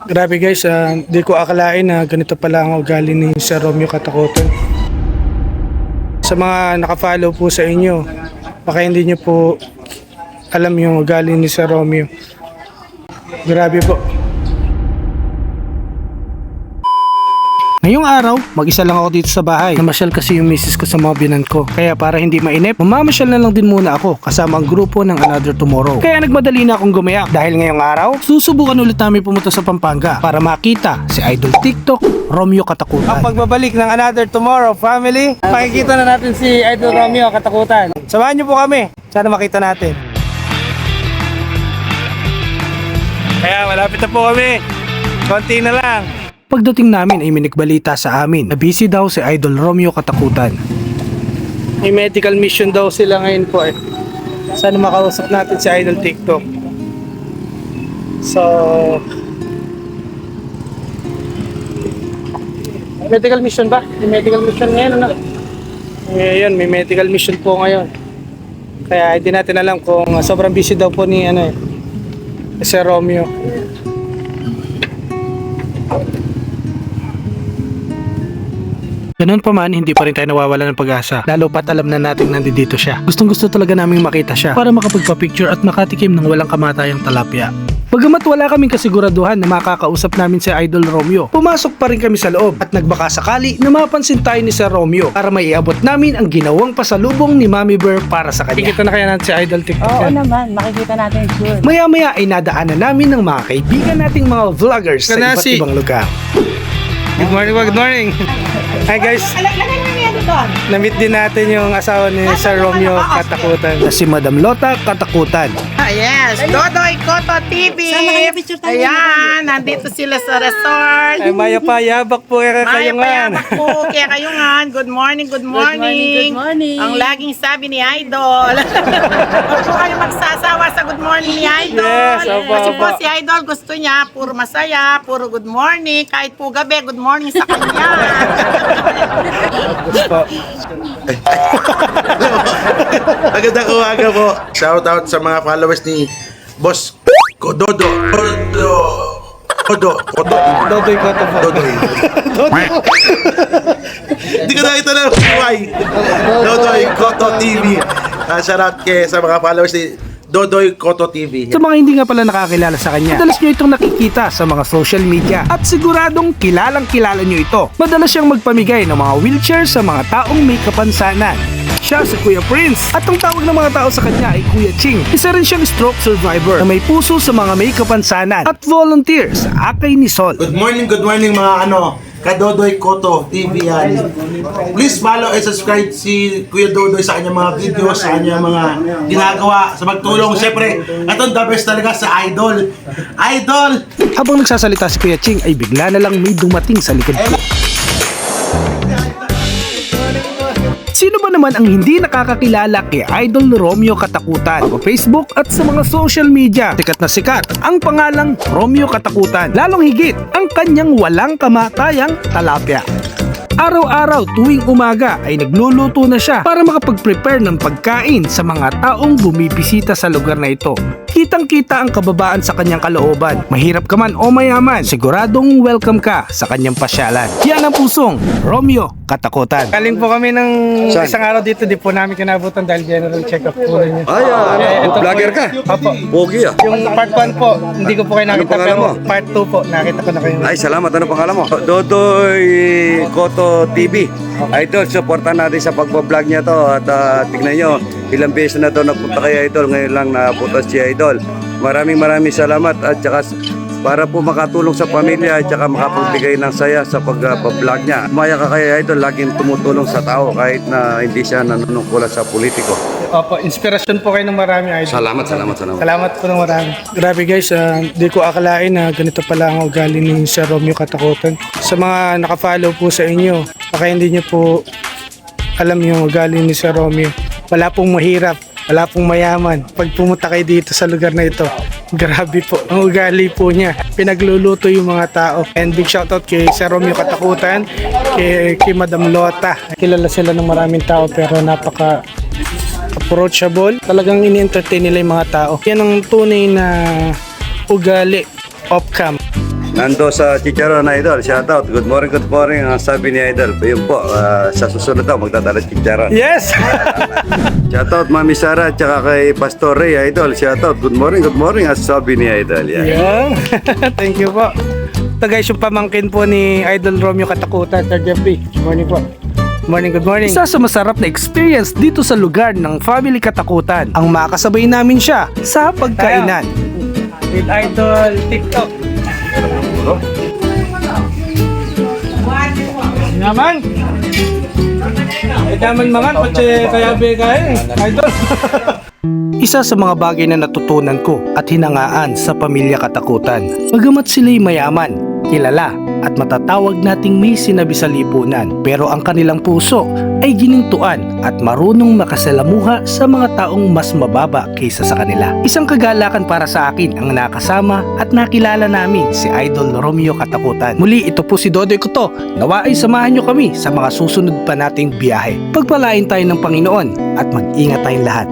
Grabe guys, di ko akalain na ganito pala ang ugali ni Sir Romeo Katakutan. Sa mga nakafollow po sa inyo, baka hindi nyo po alam yung ugali ni Sir Romeo. Grabe po. Ngayong araw, mag-isa lang ako dito sa bahay. Namasyal kasi yung misis ko sa mga binan ko. Kaya para hindi mainip, mamamasyal na lang din muna ako kasama ang grupo ng Another Tomorrow. Kaya nagmadali na akong gumayak. Dahil ngayong araw, susubukan ulit namin pumunta sa Pampanga para makita si Idol TikTok Romeo Katakutan. Ang pagbabalik ng Another Tomorrow family, makikita na natin si Idol Romeo Katakutan. Samahan niyo po kami. Sana makita natin. Kaya malapit na po kami. Konti na lang. Pagdating namin ay may nagbalita sa amin na busy daw si Idol Romeo Katakutan. May medical mission daw sila ngayon po eh. Sana makausap natin si Idol TikTok. So, medical mission ba? May medical mission ngayon ano? Ngayon, may medical mission po ngayon. Kaya hindi natin alam kung sobrang busy daw po ni si Romeo. Ganun pa man, hindi pa rin tayo nawawala ng pag-asa. Lalo pat alam na natin nandito siya. Gustong gusto talaga naming makita siya para makapagpa-picture at makatikim ng walang kamatayang talapia. Bagamat wala kaming kasiguraduhan na makakausap namin si Idol Romeo, pumasok pa rin kami sa loob at nagbaka sakali na mapansin tayo ni Sir Romeo para maiabot namin ang ginawang pasalubong ni Mami Bear para sa kanya. Makikita na kaya natin si Idol TikTok. Oo naman, makikita natin sure. Maya-maya ay nadaanan namin ng mga kaibigan nating mga vloggers sa iba't ibang lugar. Good morning, good morning. Hi guys. Lagay mo niya doon. Na-meet din natin yung asawa ni Sir Romeo Katakutan. Na si Madam Lota Katakutan. Yes, Dodoy Koto TV. Saan na kayo picture tayo? Ayan, nandito sila sa resort. Ay, maya pa, yabak po kayo Maya nga. po, kaya kayo nga. Good morning, good morning. Good morning. Ang laging sabi ni Idol. Huwag po kayo magsasawa sa good morning ni Idol. Yes, opo, Kasi po opo. si Idol gusto niya, puro masaya, puro good morning. Kahit po gabi, good morning sa kanya. Magandang umaga po. Shout out sa mga followers ni Boss Kododo. Kododoy Koto po. Dodoy. Hindi ko nakita na why. Dodoy Koto TV. Shout out kay sa mga followers ni Dodoy Koto TV. Sa mga hindi nga pala nakakilala sa kanya, madalas nyo itong nakikita sa mga social media at siguradong kilalang kilala nyo ito. Madalas siyang magpamigay ng mga wheelchair sa mga taong may kapansanan. Siya si Kuya Prince at ang tawag ng mga tao sa kanya ay Kuya Ching. Isa rin siyang stroke survivor na may puso sa mga may kapansanan at volunteer sa Akay ni Sol. Good morning mga Kadodoy Koto TV yan. Please follow and subscribe si Kuya Dodoy sa kanyang mga videos, sa kanyang mga ginagawa, sa magtulong. Siyempre, ito the best talaga sa Idol. Idol! Habang nagsasalita si Kuya Ching ay bigla na lang may dumating sa likod ko. Sino ba naman ang hindi nakakakilala kay Idol Romeo Katakutan? Sa Facebook at sa mga social media, sikat na sikat ang pangalang Romeo Katakutan. Lalong higit ang kanyang walang kamatayang talapia. Araw-araw tuwing umaga ay nagluluto na siya para makapag-prepare ng pagkain sa mga taong bumibisita sa lugar na ito. Kitang-kita ang kababaan sa kanyang kalooban. Mahirap ka man o mayaman, siguradong welcome ka sa kanyang pasyalan. Yan ang pusong Romeo Katakutan. Galing po kami ng isang araw dito, di po namin kinabutan dahil general check-up po ninyo. Vlogger ka? Opo. Pogi ah. Yung part 1 po, hindi ko po kayo nakita, pangalan pero mo? part 2 po, nakita ko na kayo. Ay, salamat. Ano pangalan mo? Dodoy Koto TV. Idol, supportan natin sa pagbablog niya to. At tignan nyo, ilang beses na to napunta kay Idol. Ngayon lang napunta si Idol. Maraming salamat. At saka para po makatulong sa pamilya at saka makapagbigay ng saya sa pag-vlog niya. Maya ka kay Idol, laging tumutulong sa tao kahit na hindi siya nanunungkulan sa politiko. Opo, inspirasyon po kayo ng marami, Idol. Salamat. Salamat po ng marami. Grabe guys, di ko akalain na ganito pala ang ugali ni Sir Romeo Katakutan. Sa mga nakafollow po sa inyo, baka hindi nyo po alam yung ugali ni Sir Romeo. Wala pong mahirap, wala pong mayaman. Pag pumunta kayo dito sa lugar na ito, grabe po ang ugali po niya. Pinagluluto yung mga tao. And big shoutout kay Sir Romeo Katakutan, kay Madam Lota. Kilala sila ng maraming tao pero napaka approachable. Talagang ini-entertain nila yung mga tao. Yan ang tunay na ugali off-cam. Nando sa Chicharon Idol. Shoutout. Good morning. Ang sabi ni Idol. Yun po, sa susunod daw magdadala Chicharon. Yes! Shoutout Mami Sara at saka kay Pastor Ray Idol. Shoutout. Good morning. Ang sabi ni Idol. Yan. Yeah. Thank you po. Ito guys, yung pamangkin po ni Idol Romeo Katakutan, Sir Jeffrey. Good morning po. Good morning. Isa sa masarap na experience dito sa lugar ng Family Katakutan, ang makasabay namin siya sa pagkainan. With Idol TikTok. Naman. Daman mangan, pati kaya begay, Idol. Isa sa mga bagay na natutunan ko at hinangaan sa Pamilya Katakutan, bagamat sila'y mayaman, kilala at matatawag nating may sinabi sa lipunan, pero ang kanilang puso ay ginintuan at marunong makasalamuha sa mga taong mas mababa kaysa sa kanila. Isang kagalakan para sa akin ang nakasama at nakilala namin si Idol Romeo Katakutan. Muli, ito po si Dodoy Koto. Nawa ay samahan nyo kami sa mga susunod pa nating biyahe. Pagpalain tayo ng Panginoon at mag-ingat tayong lahat.